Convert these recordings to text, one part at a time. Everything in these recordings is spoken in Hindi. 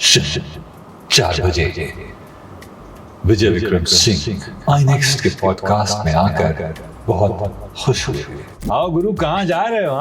4 बजे विजय विक्रम सिंह आईनेक्स्ट के पॉडकास्ट में आकर बहुत खुश हुए। आओ गुरु, कहाँ जा रहे हो?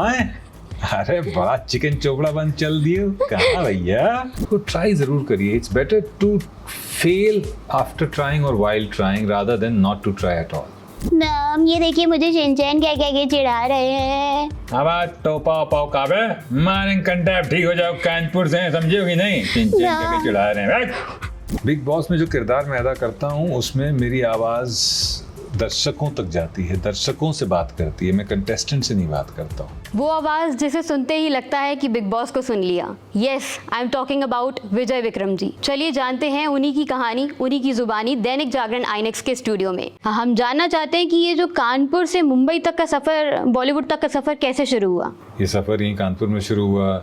अरे बड़ा चिकन चोपड़ा बंद चल दिए, कहाँ भैया? तो ट्राई जरूर करिए। It's better to fail after trying और while trying rather than not to try at all. Ma'am ये देखिए मुझे शिनचैन क्या क्या के चिढ़ा रहे हैं। अब टोपा पाओ काबे मारेंगे कंटेप, ठीक हो जाओ, कानपुर से समझे होगी नहीं? शिनचैन क्या के चिढ़ा रहे हैं। बिग बॉस में जो किरदार मैं अदा करता हूँ उसमें मेरी आवाज़ दर्शकों तक जाती है, दर्शकों से बात करती है, मैं कंटेस्टेंट से नहीं बात करता हूँ। वो आवाज़ जिसे सुनते ही लगता है कि बिग बॉस को सुन लिया। Yes, I am talking about Vijay Vikram ji. चलिए जानते हैं उन्हीं की कहानी, उन्हीं की जुबानी दैनिक जागरण आईनेक्स के स्टूडियो में। हम जानना चाहते हैं कि ये जो कानपुर से मुंबई तक का सफ़र, बॉलीवुड तक का सफ़र कैसे शुरू हुआ? ये सफ़र यहीं कानपुर में शुरू हुआ,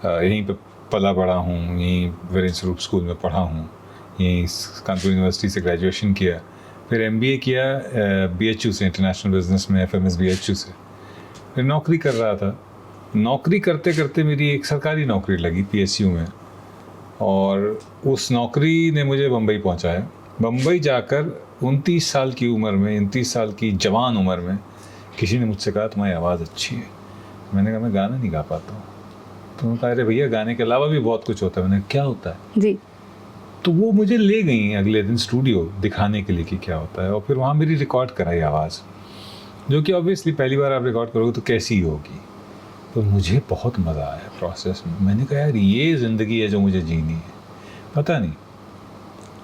यहीं पर पला बड़ा हूँ, यहीं वीरेंद्र स्वरूप स्कूल में पढ़ा हूँ, यहीं कानपुर यूनिवर्सिटी से ग्रेजुएशन किया, फिर MBA किया BHU से, इंटरनेशनल बिजनेस में, FMS BHU से। फिर नौकरी कर रहा था। नौकरी करते करते मेरी एक सरकारी नौकरी लगी PSU में, और उस नौकरी ने मुझे बम्बई पहुंचाया। बम्बई जाकर 29 साल की उम्र में, 29 साल की जवान उम्र में किसी ने मुझसे कहा तुम्हारी आवाज़ अच्छी है। मैंने कहा मैं गाना नहीं गा पाता हूँ। तो उन्होंने कहा अरे भैया गाने के अलावा भी बहुत कुछ होता है। मैंने क्या होता है जी? तो वो मुझे ले गई अगले दिन स्टूडियो दिखाने के लिए कि क्या होता है, और फिर वहाँ मेरी रिकॉर्ड कराई आवाज़, जो कि ऑब्वियसली पहली बार आप रिकॉर्ड करोगे तो कैसी होगी। तो मुझे बहुत मज़ा आया प्रोसेस में। मैंने कहा यार ये ज़िंदगी है जो मुझे जीनी है। पता नहीं,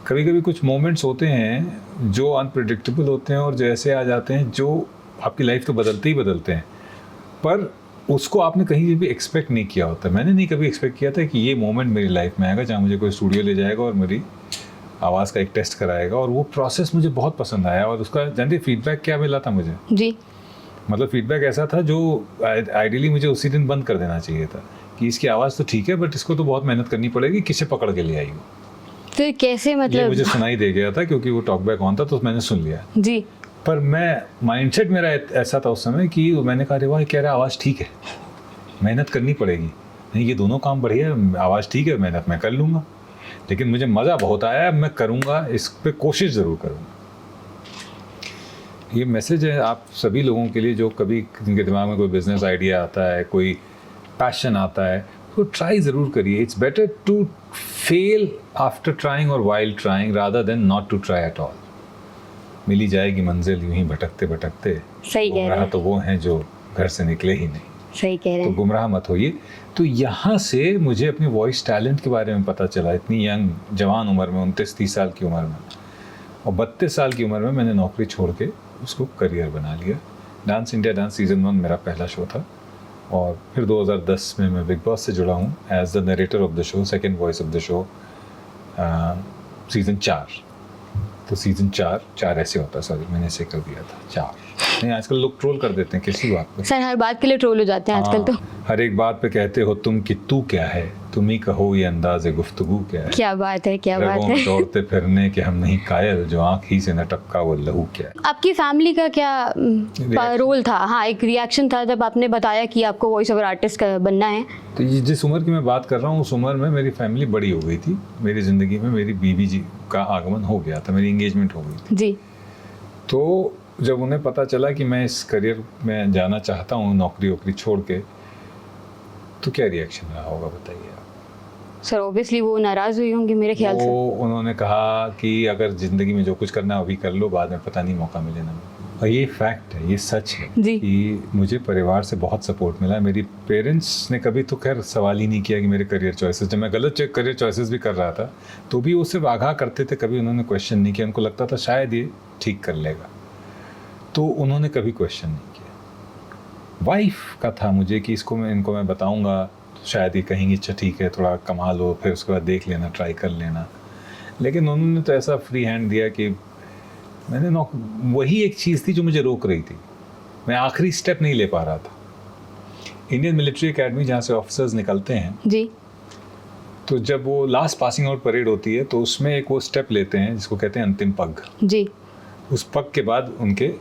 कभी कभी कुछ मोमेंट्स होते हैं जो अनप्रेडिक्टेबल होते हैं और जो ऐसे आ जाते हैं जो आपकी लाइफ तो बदलते ही बदलते हैं, पर उसको आपने कहीं भी एक्सपेक्ट नहीं किया होता। मैंने नहीं कभी एक्सपेक्ट किया था कि ये मोमेंट मेरी लाइफ में आएगा जहाँ मुझे कोई स्टूडियो ले जाएगा और मेरी आवाज़ का एक टेस्ट कराएगा, और वो प्रोसेस मुझे बहुत पसंद आया। और उसका जानते फीडबैक क्या मिला था मुझे? जी, मतलब फीडबैक ऐसा था जो आइडियली मुझे उसी दिन बंद कर देना चाहिए था कि इसकी आवाज़ तो ठीक है बट इसको तो बहुत मेहनत करनी पड़ेगी, किसे पकड़ के ले आई हो। तो कैसे, मतलब? ये मुझे सुनाई दे गया था क्योंकि वो टॉकबैक ऑन था, तो मैंने सुन लिया जी। पर मैं माइंडसेट मेरा ऐसा था उस समय कि मैंने कहा अरे वाह कह रहा आवाज़ ठीक है, मेहनत करनी पड़ेगी। नहीं, ये दोनों काम बढ़िया है, आवाज़ ठीक है, मेहनत मैं कर लूँगा, लेकिन मुझे मज़ा बहुत आया, मैं करूँगा, इस पे कोशिश ज़रूर करूँगा। ये मैसेज है आप सभी लोगों के लिए जो कभी जिनके दिमाग में कोई बिजनेस आइडिया आता है, कोई पैशन आता है, तो ट्राई ज़रूर करिए। It's better to fail after trying और while trying rather than not to try at all. मिली जाएगी मंजिल यूं ही भटकते भटकते। सही कह रहे हैं। तो वो हैं जो घर से निकले ही नहीं। सही कह रहे हैं। तो गुमराह मत होइए। तो यहाँ से मुझे अपनी वॉइस टैलेंट के बारे में पता चला इतनी यंग जवान उम्र में, 29-30 साल की उम्र में, और 32 साल की उम्र में मैंने नौकरी छोड़ के उसको करियर बना लिया। डांस इंडिया डांस सीज़न 1 मेरा पहला शो था, और फिर 2010 में मैं बिग बॉस से जुड़ा हूँ as the narrator of the show, second voice of the show, season 4। तो सीज़न 4 ऐसे होता है, सॉरी मैंने ऐसे कर दिया था 4 नहीं। आजकल लोग ट्रोल कर देते हैं किसी बात पे। सर हर बात के लिए ट्रोल हो जाते हैं आजकल। तो हर एक बात पे कहते हो तुम कि तू क्या है, तुम ही कहो ये अंदाज़े गुफ्तगू क्या है। क्या बात है, क्या बात है। दौड़ते फिरने के हम नहीं कायल, जो आँख ही से न टपका वो लहू क्या है। आपकी फैमिली का क्या रोल था? हाँ, एक रिएक्शन था जब आपने बताया कि आपको वॉइस ओवर आर्टिस्ट बनना है। तो ये जिस उम्र की मैं बात कर रहा हूँ उस उम्र में मेरी फैमिली बड़ी हो गई थी। मेरी ज़िंदगी में मेरी बीवी जी का आगमन हो गया था, मेरी इंगेजमेंट हो गई थी जी। तो जब उन्हें पता चला कि मैं इस करियर में जाना चाहता हूँ नौकरी वोकरी छोड़ के, तो क्या रिएक्शन रहा होगा बताइए आप? सर ऑब्वियसली वो नाराज़ हुई होंगी मेरे ख्याल से। उन्होंने कहा कि अगर ज़िंदगी में जो कुछ करना है अभी कर लो, बाद में पता नहीं मौका मिले ना। और ये फैक्ट है, ये सच है कि मुझे परिवार से बहुत सपोर्ट मिला है। मेरी पेरेंट्स ने कभी तो खैर सवाल ही नहीं किया कि मेरे करियर चॉइसेस, जब मैं गलत करियर चॉइसेस भी कर रहा था तो भी वो सिर्फ आगाह करते थे, कभी उन्होंने क्वेश्चन नहीं किया। उनको लगता था शायद ये ठीक कर लेगा, तो उन्होंने कभी क्वेश्चन नहीं किया। वाइफ का था मुझे कि इनको मैं बताऊंगा तो शायद ये कहेंगे अच्छा ठीक है थोड़ा कमा लो, फिर उसके बाद देख लेना, ट्राई कर लेना। लेकिन उन्होंने तो ऐसा फ्री हैंड दिया कि मैंने वही एक चीज़ थी जो मुझे रोक रही थी। मैं आखिरी स्टेप नहीं ले पा रहा था। इंडियन मिलिट्री एकेडमी जहाँ से ऑफिसर्स निकलते हैं जी, तो जब वो लास्ट पासिंग आउट परेड होती है तो उसमें एक वो स्टेप लेते हैं जिसको कहते हैं अंतिम पग जी। उस पग के बाद उनके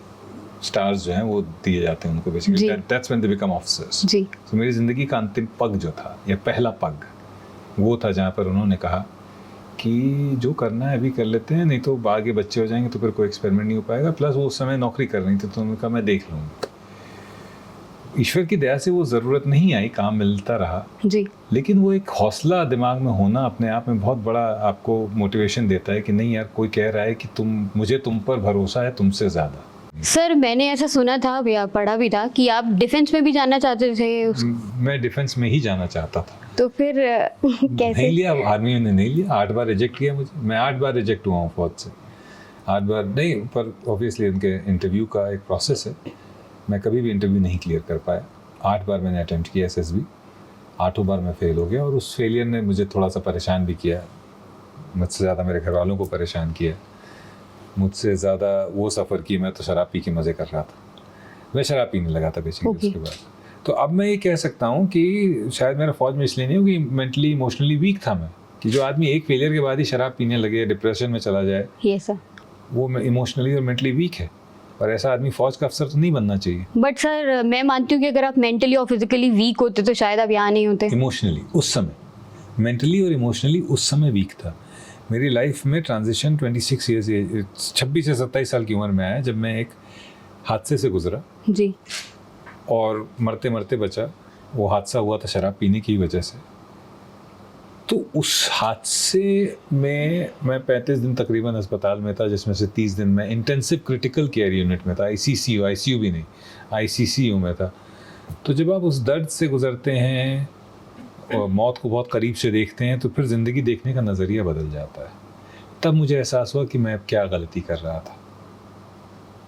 स्टार्स जो हैं वो दिए जाते हैं उनको, basically that's when they become officers जी। तो मेरी ज़िंदगी का अंतिम पग जो था या पहला पग वो था जहाँ पर उन्होंने कहा कि जो करना है अभी कर लेते हैं, नहीं तो आगे बच्चे हो जाएंगे तो फिर कोई एक्सपेरिमेंट नहीं हो पाएगा। प्लस वो उस समय नौकरी कर रही थी, तो उन्होंने कहा मैं देख लूँगी। ईश्वर की दया से वो ज़रूरत नहीं आई, काम मिलता रहा जी। लेकिन वो एक हौसला दिमाग में होना अपने आप में बहुत बड़ा आपको मोटिवेशन देता है कि नहीं यार, कोई कह रहा है कि तुम पर भरोसा है तुमसे ज़्यादा। सर मैंने ऐसा सुना था या पढ़ा भी था कि आप डिफेंस में भी जाना चाहते थे मैं डिफेंस में ही जाना चाहता था, तो फिर कैसे? नहीं लिया, आर्मी ने नहीं लिया। 8 बार रिजेक्ट किया मुझे, मैं 8 बार रिजेक्ट हुआ हूँ फौज से। 8 बार नहीं, पर ऑब्वियसली उनके इंटरव्यू का एक प्रोसेस है, मैं कभी भी इंटरव्यू नहीं क्लियर कर पाया। 8 बार मैंने अटेम्प्ट किया SSB, 8 बार मैं फेल हो गया, और उस फेलियर ने मुझे थोड़ा सा परेशान भी किया, मुझसे ज़्यादा मेरे घर वालों को परेशान किया, मुझसे ज़्यादा वो सफ़र की। मैं तो शराब पी के मज़े कर रहा था, मैं शराब पीने लगा था बेसिकली उसके बाद। तो अब मैं ये कह सकता हूँ कि शायद मेरा फौज में इसलिए नहीं हो कि मेंटली इमोशनली वीक था मैं, कि जो आदमी एक फेलियर के बाद ही शराब पीने लगे, डिप्रेशन में चला जाए, ये सर वो इमोशनली और मेंटली वीक है, और ऐसा आदमी फौज का अफसर तो नहीं बनना चाहिए। बट सर मैं मानती हूँ कि अगर आप मेंटली और फिजिकली वीक होते तो शायद आप यहाँ नहीं होते। इमोशनली उस समय, मेंटली और इमोशनली उस समय वीक था। मेरी लाइफ में ट्रांजिशन 26 ईयर्स, 26 से 27 साल की उम्र में आया, जब मैं एक हादसे से गुजरा जी। और मरते मरते बचा। वो हादसा हुआ था शराब पीने की वजह से। तो उस हादसे में मैं 35 दिन तकरीबन अस्पताल में था, जिसमें से 30 दिन मैं इंटेंसिव क्रिटिकल केयर यूनिट में था, ICU भी नहीं, ICCU में था। तो जब आप उस दर्द से गुजरते हैं और मौत को बहुत करीब से देखते हैं, तो फिर ज़िंदगी देखने का नज़रिया बदल जाता है। तब मुझे एहसास हुआ कि मैं अब क्या गलती कर रहा था,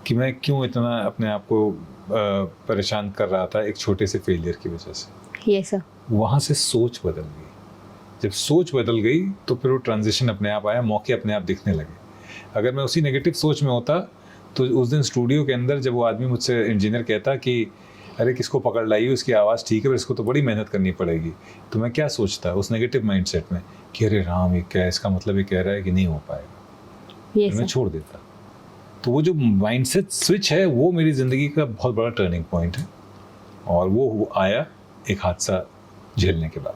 कि मैं क्यों इतना अपने आप को परेशान कर रहा था एक छोटे से फेलियर की वजह से। ये सर वहाँ से सोच बदल गई। जब सोच बदल गई तो फिर वो ट्रांजिशन अपने आप आया, मौके अपने आप दिखने लगे। अगर मैं उसी नेगेटिव सोच में होता तो उस दिन स्टूडियो के अंदर जब वो आदमी मुझसे, इंजीनियर कहता कि अरे किसको पकड़ लाई, उसकी आवाज़ ठीक है पर इसको तो बड़ी मेहनत करनी पड़ेगी, तो मैं क्या सोचता उस नेगेटिव माइंडसेट में कि अरे राम, ये क्या, इसका मतलब ये कह रहा है कि नहीं हो पाएगा, ये तो मैं सर छोड़ देता। तो वो जो माइंडसेट स्विच है वो मेरी ज़िंदगी का बहुत बड़ा टर्निंग पॉइंट है, और वो आया एक हादसा झेलने के बाद।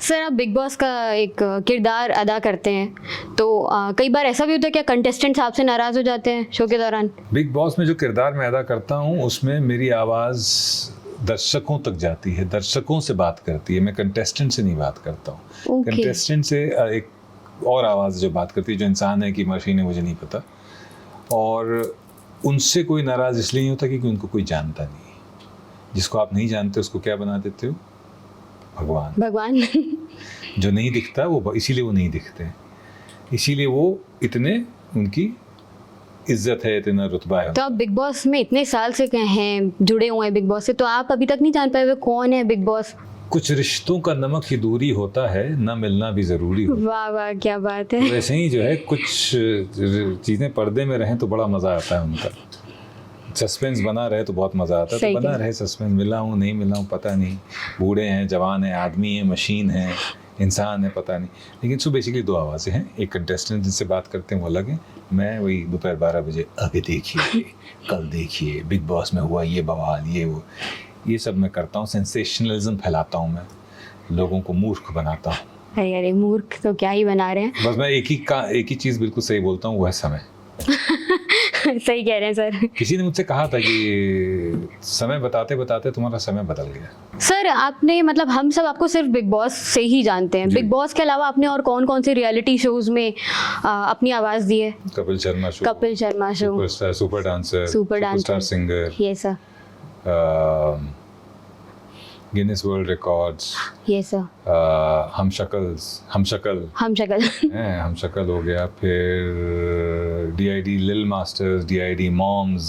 सर आप बिग बॉस का एक किरदार अदा करते हैं, तो कई बार ऐसा भी होता है क्या कंटेस्टेंट्स आपसे नाराज़ हो जाते हैं शो के दौरान? बिग बॉस में जो किरदार मैं अदा करता हूँ उसमें मेरी आवाज़ दर्शकों तक जाती है, दर्शकों से बात करती है, मैं कंटेस्टेंट से नहीं बात करता हूँ। Okay. कंटेस्टेंट से एक और आवाज़ जो बात करती है, जो इंसान है कि मशीन है मुझे नहीं पता, और उनसे कोई नाराज़ इसलिए नहीं होता क्योंकि उनको कोई जानता नहीं है। जिसको आप नहीं जानते उसको क्या बना देते हो? भगवान। जो नहीं दिखता वो, इसीलिए वो नहीं दिखते हैं, इसीलिए वो इतने, उनकी इज्जत है, इतना रुतबा है। तो आप बिग बॉस में इतने साल से हैं, जुड़े हुए हैं बिग बॉस से, तो आप अभी तक नहीं जान पाए हुए कौन है बिग बॉस? कुछ रिश्तों का नमक ही दूरी होता है, न मिलना भी ज़रूरी होता है। वाह वाह, क्या बात है। वैसे ही जो है कुछ चीज़ें पर्दे में रहें तो बड़ा मज़ा आता है उनका, सस्पेंस बना रहे तो बहुत मज़ा आता है। तो बना रहे सस्पेंस, मिला हूँ नहीं मिला हूँ पता नहीं, बूढ़े हैं जवान हैं, आदमी है मशीन है, इंसान है पता नहीं। लेकिन सो बेसिकली 2 आवाज़ें हैं, एक कंटेस्टेंट जिनसे बात करते हैं वो अलग है, मैं वही दोपहर 12 बजे अभी देखिए, कल देखिए, बिग बॉस में हुआ ये बवाल, ये वो, ये सब मैं करता हूँ। सेंसेशनलिज्म फैलाता हूँ, मैं लोगों को मूर्ख बनाता हूँ। अरे मूर्ख तो क्या ही बना रहे हैं। बस मैं एक ही चीज़ बिल्कुल सही बोलता हूँ, वो है समय। सही कह रहे हैं सर। किसी ने मुझसे कहा था कि समय बताते बताते तुम्हारा समय बदल गया। सर आपने, मतलब हम सब आपको सिर्फ बिग बॉस से ही जानते हैं, बिग बॉस के अलावा आपने और कौन कौन से रियलिटी शोज में अपनी आवाज़ दी है? Kapil Sharma show, super dancer, superstar singer, ये सर, गिनीज वर्ल्ड रिकॉर्ड्स, ये सर, हम शक्ल हो गया, फिर DID लिल मास्टर्स, DID मॉम्स।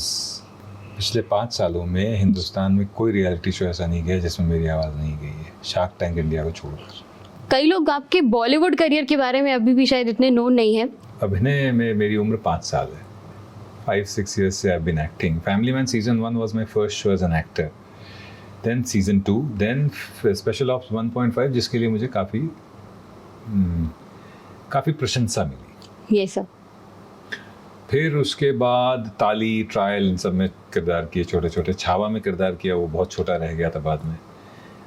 पिछले 5 सालों में हिंदुस्तान में कोई रियलिटी शो ऐसा नहीं गया जिसमें मेरी आवाज़ नहीं गई है, शार्क टैंक इंडिया को छोड़कर। कई लोग आपके बॉलीवुड करियर के बारे में अभी भी शायद इतने नोन नहीं है। अभिनय में मेरी उम्र 5 साल है, 5-6 years से I've been acting. Family Man season 1 was my first show as an actor. Then season 2, then Special Ops 1.5, जिसके लिए मुझे काफ़ी प्रशंसा मिली। ये सब फिर उसके बाद ताली, ट्रायल, इन सब में किरदार किए, छोटे छोटे। छावा में किरदार किया, वो बहुत छोटा रह गया था बाद में।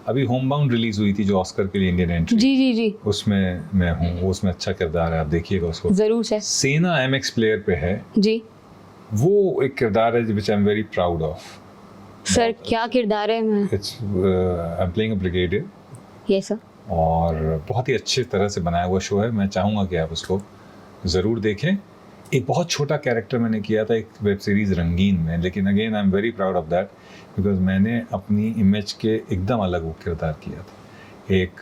अभी होमबाउंड रिलीज हुई थी जो ऑस्कर के लिए इंडियन एंट्री, जी जी जी, उसमें मैं हूँ, उसमें अच्छा किरदार है, आप देखिएगा उसको। जरूर सर। सेना MX प्लेयर पे है, जी वो एक किरदार है which I am very proud of. Sir, क्या किरदार है? मैं it's I am playing a brigadier, ये सर। और बहुत ही अच्छी तरह से बनाया हुआ शो है। मैं चाहूँगा कि आप उसको ज़रूर देखें। एक बहुत छोटा कैरेक्टर मैंने किया था एक वेब सीरीज़ रंगीन में, लेकिन again I am very proud of that because मैंने अपनी इमेज के एकदम अलग वो किरदार किया था। एक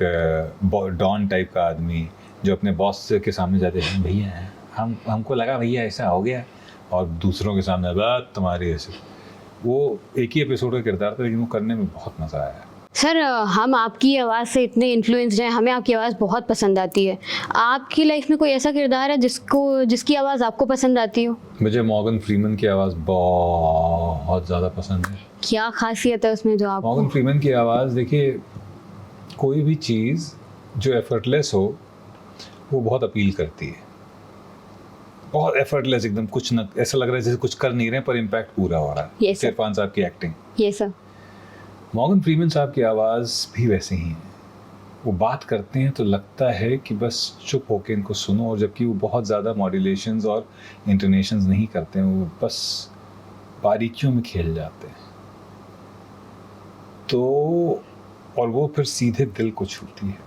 डॉन टाइप का आदमी जो अपने बॉस के सामने जाते हैं, भैया हमको लगा भैया ऐसा हो गया, और दूसरों के सामने बात तुम्हारी ऐसे। वो एक ही एपिसोड का किरदार था, लेकिन वो करने में बहुत मज़ा आया। सर, हम आपकी आवाज़ से इतने इन्फ्लुएंस्ड हैं, हमें आपकी आवाज़ बहुत पसंद आती है। आपकी लाइफ में कोई ऐसा किरदार है जिसकी आवाज़ आपको पसंद आती हो? मुझे मॉर्गन फ्रीमन की आवाज़ बहुत ज़्यादा पसंद है। क्या खासियत है उसमें जो आपको? मॉर्गन फ्रीमन की आवाज़, देखिए कोई भी चीज़ जो एफर्टलेस हो वो बहुत अपील करती है। बहुत एफर्टलेस, एकदम कुछ न, ऐसा लग रहा है जैसे कुछ कर नहीं रहे पर इम्पैक्ट पूरा हो रहा है। Yes, sir. इरफान साहब की एक्टिंग, ये सर। मॉर्गन फ्रीमन साहब की आवाज़ भी वैसे ही है। वो बात करते हैं तो लगता है कि बस चुप होकर इनको सुनो, और जबकि वो बहुत ज़्यादा मॉड्यूलेशंस और इंटोनेशंस नहीं करते हैं, वो बस बारीकियों में खेल जाते हैं। तो और वो फिर सीधे दिल को छूती है।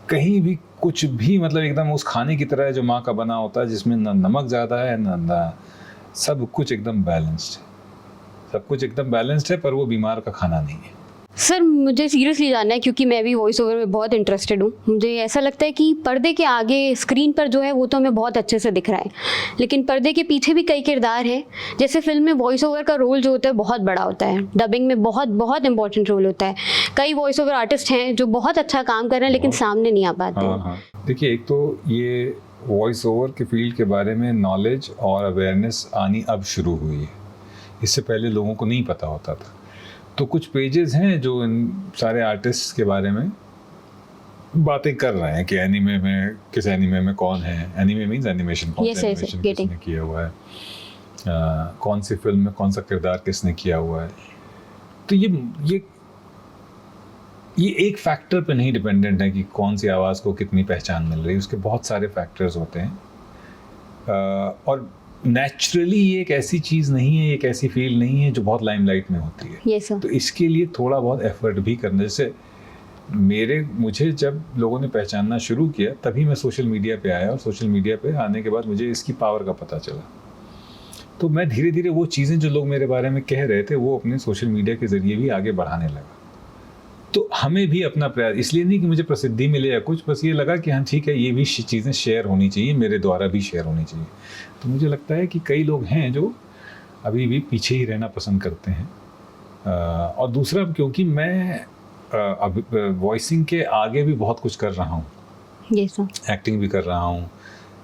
कहीं भी कुछ भी, मतलब एकदम उस खाने की तरह है जो माँ का बना होता है, जिसमें ना नमक ज़्यादा है ना सब कुछ एकदम बैलेंस्ड है। सब कुछ एकदम बैलेंस्ड है, पर वो बीमार का खाना नहीं है। सर, मुझे सीरियसली जानना है, क्योंकि मैं भी वॉइस ओवर में बहुत इंटरेस्टेड हूँ। मुझे ऐसा लगता है कि पर्दे के आगे स्क्रीन पर जो है वो तो हमें बहुत अच्छे से दिख रहा है, लेकिन पर्दे के पीछे भी कई किरदार हैं। जैसे फिल्म में वॉइस ओवर का रोल जो होता है बहुत बड़ा होता है, डबिंग में बहुत बहुत इंपॉर्टेंट रोल होता है। कई वॉइस ओवर आर्टिस्ट हैं जो बहुत अच्छा काम कर रहे हैं लेकिन सामने नहीं आ पाते हैं। हाँ, देखिए एक तो ये वॉइस ओवर के फील्ड के बारे में नॉलेज और अवेयरनेस आनी अब शुरू हुई है, इससे पहले लोगों को नहीं पता होता था। तो कुछ पेजेस हैं जो इन सारे आर्टिस्ट के बारे में बातें कर रहे हैं कि एनीमे में किस एनीमे में कौन है, एनीमे मींस एनिमेशन, कौन सा एनिमेशन किसने किया हुआ है, कौन सी फिल्म में कौन सा किरदार किसने किया हुआ है। तो ये एक फैक्टर पे नहीं डिपेंडेंट है कि कौन सी आवाज़ को कितनी पहचान मिल रही है, उसके बहुत सारे फैक्टर्स होते हैं। और नेचुरली ये एक ऐसी चीज़ नहीं है, एक ऐसी फील्ड नहीं है जो बहुत लाइमलाइट में होती है। yes, तो इसके लिए थोड़ा बहुत एफर्ट भी करना, जैसे मुझे जब लोगों ने पहचानना शुरू किया तभी मैं सोशल मीडिया पे आया, और सोशल मीडिया पे आने के बाद मुझे इसकी पावर का पता चला। तो मैं धीरे धीरे वो चीज़ें जो लोग मेरे बारे में कह रहे थे वो अपने सोशल मीडिया के ज़रिए भी आगे बढ़ाने लगा। तो हमें भी अपना प्रयास, इसलिए नहीं कि मुझे प्रसिद्धि मिले या कुछ, बस ये लगा कि हाँ ठीक है, ये भी चीज़ें शेयर होनी चाहिए, मेरे द्वारा भी शेयर होनी चाहिए। तो मुझे लगता है कि कई लोग हैं जो अभी भी पीछे ही रहना पसंद करते हैं। और दूसरा, क्योंकि मैं अब वॉइसिंग के आगे भी बहुत कुछ कर रहा हूँ, yes, एक्टिंग भी कर रहा हूँ,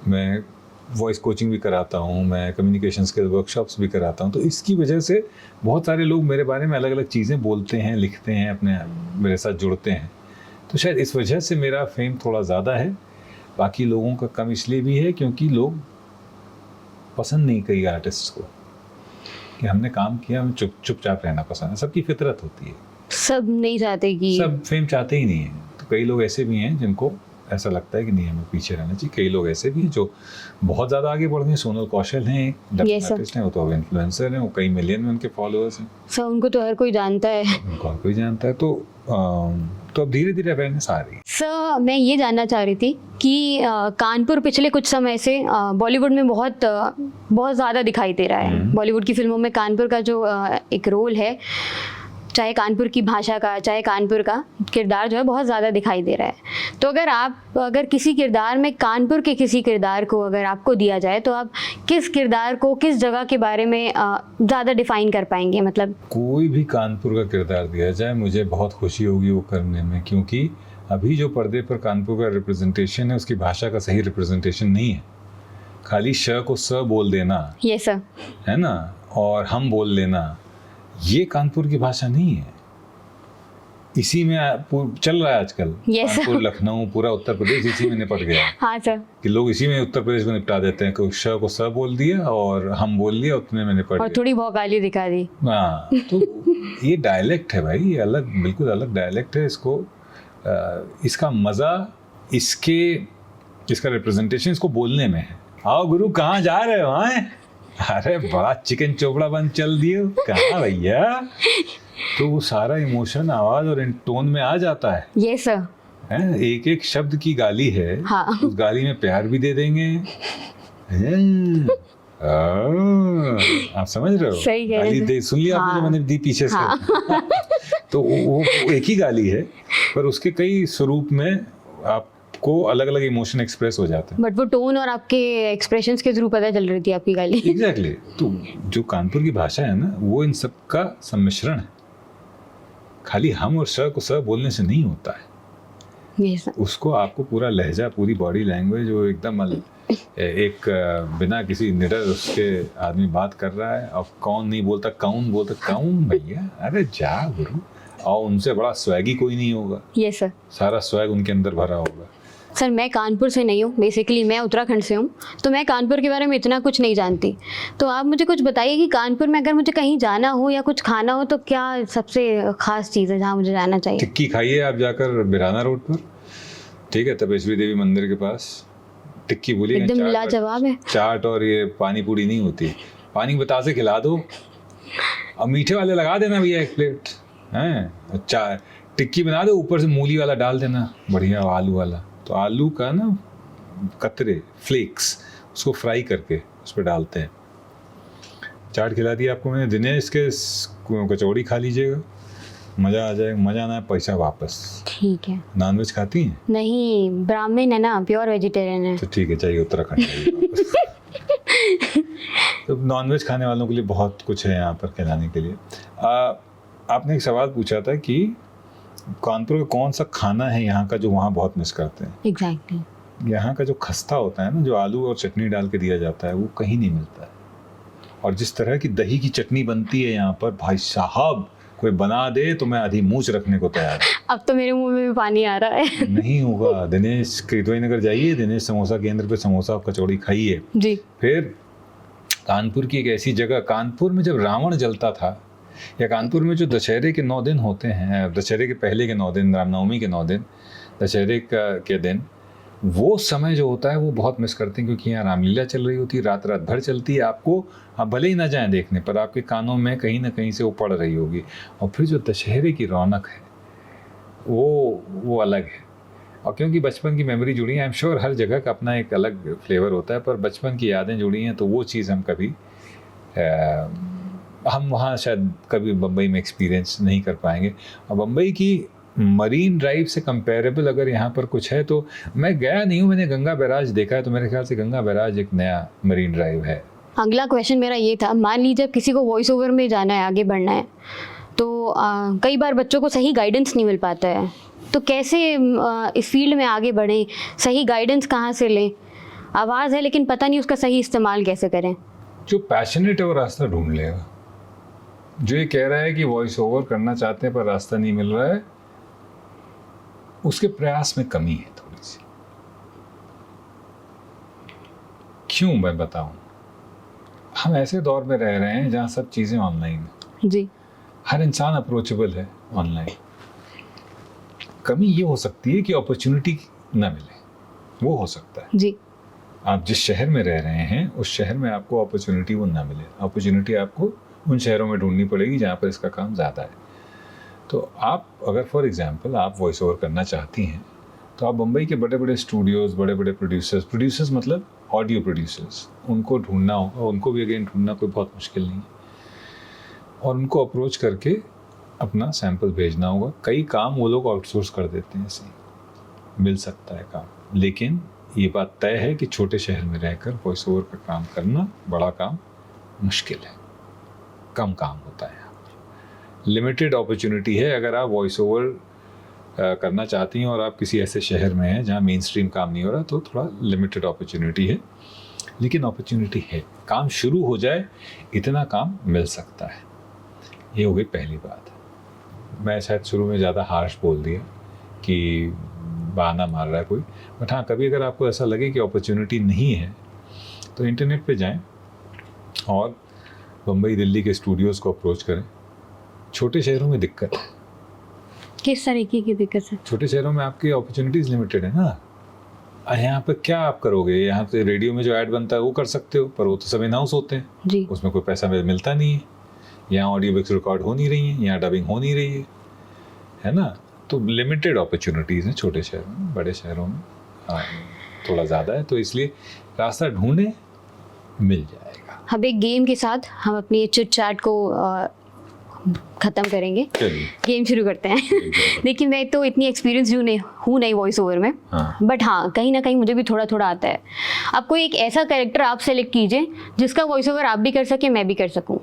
मैं वॉइस कोचिंग भी कराता हूँ, मैं कम्युनिकेशन स्किल वर्कशॉप्स भी कराता हूँ। तो इसकी वजह से बहुत सारे लोग मेरे बारे में अलग अलग चीज़ें बोलते हैं, लिखते हैं, अपने मेरे साथ जुड़ते हैं। तो शायद इस वजह से मेरा फेम थोड़ा ज़्यादा है, बाकी लोगों का कम इसलिए भी है क्योंकि लोग पसंद नहीं कई आर्टिस्ट को कि हमने काम किया, हमें चुपचाप रहना पसंद है। सबकी फितरत होती है, सब नहीं चाहते कि सब फेम चाहते ही नहीं है। तो कई लोग ऐसे भी हैं जिनको ऐसा लगता है कि नहीं, हमें पीछे रहना चाहिए। कई लोग ऐसे भी हैं जो बहुत ज़्यादा आगे बढ़ गए। सोनल कौशल हैं, Yes, sir. आर्टिस्ट हैं, वो तो अब इन्फ्लुएंसर हैं, वो कई मिलियन में उनके फॉलोअर्स हैं, सर उनको तो हर कोई जानता है। उनको हर कोई जानता है। तो अब धीरे धीरे अवेयरनेस आ रही है। सर, मैं ये जानना चाह रही थी कि कानपुर पिछले कुछ समय से बॉलीवुड में बहुत ज़्यादा दिखाई दे रहा है। बॉलीवुड की फिल्मों में कानपुर का जो एक रोल है, चाहे कानपुर की भाषा का, चाहे कानपुर का किरदार जो है बहुत ज़्यादा दिखाई दे रहा है। तो अगर किसी किरदार में कानपुर के किसी किरदार को अगर आपको दिया जाए तो आप किस किरदार को, किस जगह के बारे में ज़्यादा डिफाइन कर पाएंगे? मतलब कोई भी कानपुर का किरदार दिया जाए मुझे बहुत खुशी होगी वो करने में, क्योंकि अभी जो पर्दे पर कानपुर का रिप्रेजेंटेशन है उसकी भाषा का सही रिप्रेजेंटेशन नहीं है। खाली श को स बोल देना, ये सर, है ना, और हम बोल लेना, ये कानपुर की भाषा नहीं है। इसी में चल रहा है आजकल। Yes, sir. कानपुर, लखनऊ, पूरा उत्तर प्रदेश इसी में निपट गया है हाँ सर, कि लोग इसी में उत्तर प्रदेश को निपटा देते हैं कि श को स बोल दिया और हम बोल लिया, उतने में निपट और गया। थोड़ी भौकाली दिखा दी। हाँ, तो ये डायलेक्ट है भाई, ये अलग, बिल्कुल अलग डायलेक्ट है। इसको इसका मज़ा इसका रिप्रेजेंटेशन इसको बोलने में है। आओ गुरु, कहाँ जा रहे हो? अरे बड़ा चिकन चोपड़ा बंद चल दिए, कहाँ भैया? तो वो सारा इमोशन आवाज और टोन में आ जाता है। Yes sir. हैं, एक एक शब्द की गाली है। हाँ। उस गाली में प्यार भी दे देंगे। आप समझ रहे हो? सही कह रहे गाली थे। दे, सुन लिया आपने जो मैंने दी पीछे से। तो वो एक ही गाली है, पर उसके कई स्वरूप में आपको अलग अलग इमोशन एक्सप्रेस हो जाते हैं। बट वो टोन और आपके एक्सप्रेशंस के थ्रू पता चल रही थी आपकी गाली। एग्जैक्टली। तो जो कानपुर की भाषा है ना, वो इन सब का सम्मिश्रण है। खाली हम और श को स बोलने से नहीं होता है। Yes sir. उसको आपको पूरा लहजा, पूरी बॉडी लैंग्वेज, वो एकदम एक बिना किसी निडर उसके आदमी बात कर रहा है। और कौन नहीं बोलता, कौन बोलता, कौन भैया? अरे जा गुरु, और उनसे बड़ा स्वैगी कोई नहीं होगा। Yes sir. सारा स्वैग उनके अंदर भरा होगा। सर मैं कानपुर से नहीं हूँ, बेसिकली मैं उत्तराखंड से हूँ, तो मैं कानपुर के बारे में इतना कुछ नहीं जानती। तो आप मुझे कुछ बताइए कि कानपुर में अगर मुझे कहीं जाना हो या कुछ खाना हो तो क्या सबसे खास चीज़ है जहाँ मुझे जाना चाहिए? टिक्की खाइए आप जाकर बिराना रोड पर, ठीक है, तपेश्वरी देवी मंदिर के पास। टिक्की बोलिए, एकदम लाजवाब है। चाट और ये पानी पूरी नहीं होती। पानी बतासे खिला दो और मीठे वाले लगा देना भैया एक प्लेट, हैं। टिक्की बना दो, ऊपर से मूली वाला डाल देना, बढ़िया आलू वाला। तो आलू का ना कतरे, फ्लेक्स, उसको फ्राई करके उस पर डालते हैं। चाट खिला दिया आपको मैंने। दिनेश के कचौड़ी खा लीजिएगा, मज़ा आ जाएगा। मज़ा ना, पैसा वापस। ठीक है। नॉनवेज खाती हैं? नहीं, ब्राह्मण है ना, प्योर वेजिटेरियन है। तो ठीक है, चाहिए उत्तराखंड जाइए वापस। तो नॉनवेज खाने वालों के लिए बहुत कुछ है यहाँ पर खिलाने के लिए। आपने एक सवाल पूछा था कि कानपुर का कौन सा खाना है यहाँ का जो वहाँ बहुत मिस करते हैं। एग्जैक्टली। यहाँ का जो खस्ता होता है ना, जो आलू और चटनी डाल के दिया जाता है, वो कहीं नहीं मिलता है। और जिस तरह की दही की चटनी बनती है यहाँ पर, भाई साहब, कोई बना दे तो मैं आधी मूंछ रखने को तैयार हूँ। अब तो मेरे मुंह में भी पानी आ रहा है। नहीं होगा। दिनेश कृतवई नगर जाइए, दिनेश समोसा केंद्र पे समोसा और कचौड़ी खाइए। जी। फिर कानपुर की एक ऐसी जगह, कानपुर में जब रावण जलता था, या कानपुर में जो दशहरे के 9 दिन होते हैं, दशहरे के पहले के 9 दिन, रामनवमी के 9 दिन, दशहरे के दिन, वो समय जो होता है वो बहुत मिस करते हैं, क्योंकि यहाँ रामलीला चल रही होती है, रात रात भर चलती है। आपको, आप भले ही ना जाएं देखने, पर आपके कानों में कहीं ना कहीं से वो पड़ रही होगी। और फिर जो दशहरे की रौनक है वो अलग है। और क्योंकि बचपन की मेमोरी जुड़ी है, आई एम श्योर हर जगह का अपना एक अलग फ्लेवर होता है, पर बचपन की यादें जुड़ी हैं, तो वो चीज़ हम कभी हम वहाँ शायद कभी बम्बई में एक्सपीरियंस नहीं कर पाएंगे। और बम्बई की मरीन ड्राइव से कंपेरेबल अगर यहाँ पर कुछ है, तो मैं गया नहीं हूँ, मैंने गंगा बैराज देखा है, तो मेरे ख्याल से गंगा बैराज एक नया मरीन ड्राइव है। अगला क्वेश्चन मेरा ये था, मान लीजिए किसी को वॉइस ओवर में जाना है, आगे बढ़ना है, तो कई बार बच्चों को सही गाइडेंस नहीं मिल पाता है, तो कैसे इस फील्ड में आगे बढ़ें? सही गाइडेंस कहाँ से लें? आवाज़ है लेकिन पता नहीं उसका सही इस्तेमाल कैसे करें। जो पैशनेट है वो रास्ता ढूंढ लेगा। जो ये कह रहा है कि वॉइस ओवर करना चाहते हैं पर रास्ता नहीं मिल रहा है, उसके प्रयास में कमी है थोड़ी सी। क्यों मैं बताऊं? हम ऐसे दौर में रह रहे हैं जहां सब चीजें ऑनलाइन है। जी। हर इंसान अप्रोचेबल है ऑनलाइन। कमी ये हो सकती है कि अपॉर्चुनिटी ना मिले, वो हो सकता है। जी। आप जिस शहर में रह रहे हैं उस शहर में आपको अपॉर्चुनिटी वो ना मिले। अपॉर्चुनिटी आपको उन शहरों में ढूंढनी पड़ेगी जहाँ पर इसका काम ज़्यादा है। तो आप अगर फॉर एग्जांपल आप वॉइस ओवर करना चाहती हैं, तो आप मुंबई के बड़े बड़े स्टूडियोज़, बड़े बड़े प्रोड्यूसर्स मतलब ऑडियो प्रोड्यूसर्स, उनको ढूंढना होगा। उनको भी अगेन ढूंढना कोई बहुत मुश्किल नहीं है, और उनको अप्रोच करके अपना सैंपल भेजना होगा। कई काम वो लोग आउटसोर्स कर देते हैं, ऐसे मिल सकता है काम। लेकिन ये बात तय है कि छोटे शहर में रहकर वॉइस ओवर का काम करना, बड़ा काम मुश्किल है, कम काम होता है। लिमिटेड अपॉर्चुनिटी है। अगर आप वॉइस ओवर करना चाहती हैं और आप किसी ऐसे शहर में हैं जहाँ मेन स्ट्रीम काम नहीं हो रहा, तो थोड़ा लिमिटेड अपॉर्चुनिटी है, लेकिन अपॉर्चुनिटी है। काम शुरू हो जाए, इतना काम मिल सकता है। ये हो गई पहली बात। मैं शायद शुरू में ज़्यादा हार्श बोल दिया कि बहाना मार रहा है कोई, बट हाँ कभी अगर आपको ऐसा लगे कि अपॉर्चुनिटी नहीं है तो इंटरनेट पे जाएं और बम्बई दिल्ली के स्टूडियोज़ को अप्रोच करें। छोटे शहरों में दिक्कत है, किस तरीके की दिक्कत है? छोटे शहरों में आपकी अपॉर्चुनिटीज़ लिमिटेड है ना। यहाँ पे क्या आप करोगे, यहाँ पे रेडियो में जो ऐड बनता है वो कर सकते हो, पर वो तो सब इन हाउस होते हैं जी। उसमें कोई पैसा मिलता नहीं है। यहाँ ऑडियो बुक्स रिकॉर्ड हो नहीं रही हैं, यहाँ डबिंग हो नहीं रही है ना। तो लिमिटेड अपॉर्चुनिटीज़ हैं छोटे शहरों में, बड़े शहरों में थोड़ा ज़्यादा है, तो इसलिए रास्ता ढूंढे, मिल जाएगा। अब एक गेम के साथ हम अपनी चिट चैट को ख़त्म करेंगे। चलिए गेम शुरू करते हैं। देखिए मैं तो इतनी एक्सपीरियंस हूँ नहीं वॉइस ओवर में, हाँ। बट हाँ कहीं ना कहीं मुझे भी थोड़ा थोड़ा आता है। आप कोई एक ऐसा कैरेक्टर आप सेलेक्ट कीजिए जिसका वॉइस ओवर आप भी कर सके, मैं भी कर सकूँ।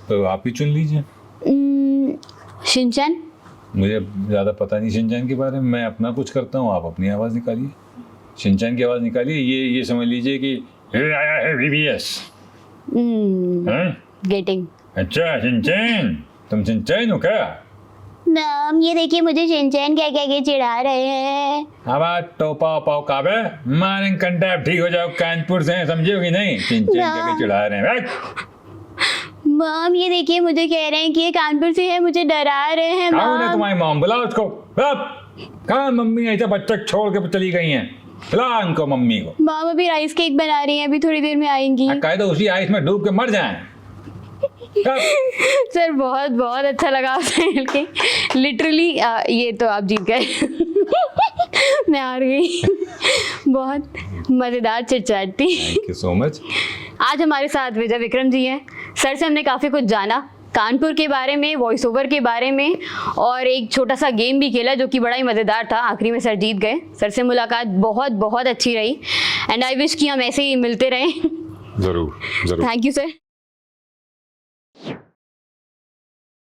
तो आप ही चुन लीजिए। शिनचैन। मुझे ज़्यादा पता नहीं शिनचैन के बारे में, मैं अपना कुछ करता हूँ, आप अपनी आवाज़ निकालिए। शिनचैन की आवाज़ निकालिए, ये समझ लीजिए कि ये आया है VVS। गेटिंग। अच्छा शिनचैन, तुम शिनचैन हो क्या? मैम ये देखिए मुझे शिनचैन कह कह के चिढ़ा रहे हैं। अब टोपा पाओ काबे मारेंगे कंटेप ठीक हो जाओ, कानपुर से हैं, समझे हो कि नहीं? शिनचैन कह के चिढ़ा रहे हैं। मैम ये देखिए मुझे कह रहे हैं कि ये कानपुर से है, मुझे डरा रहे हैं कौन है मैम। तुम्हारी मॉम? बुलाओ उसको। कहाँ मम्मी ऐसा बच्चा छोड़ के चली गई हैं? बुला उनको, मम्मी को। मैम अभी राइस केक बना रही हैं, अभी थोड़ी देर में आएंगी। कह दो उसी आइस में डूब के मर जाएं। सर बहुत बहुत अच्छा लगा आपसे मिलके, लिटरली ये तो आप जीत गए। मैं हार गई। बहुत मज़ेदार चिट-चैट थी। Thank you so much. आज हमारे साथ विजय विक्रम जी हैं। सर से हमने काफ़ी कुछ जाना, कानपुर के बारे में, वॉइस ओवर के बारे में, और एक छोटा सा गेम भी खेला जो कि बड़ा ही मज़ेदार था। आखिरी में सर जीत गए। सर से मुलाकात बहुत बहुत अच्छी रही, एंड आई विश कि हम ऐसे ही मिलते रहें। ज़रूर ज़रूर। Thank you sir.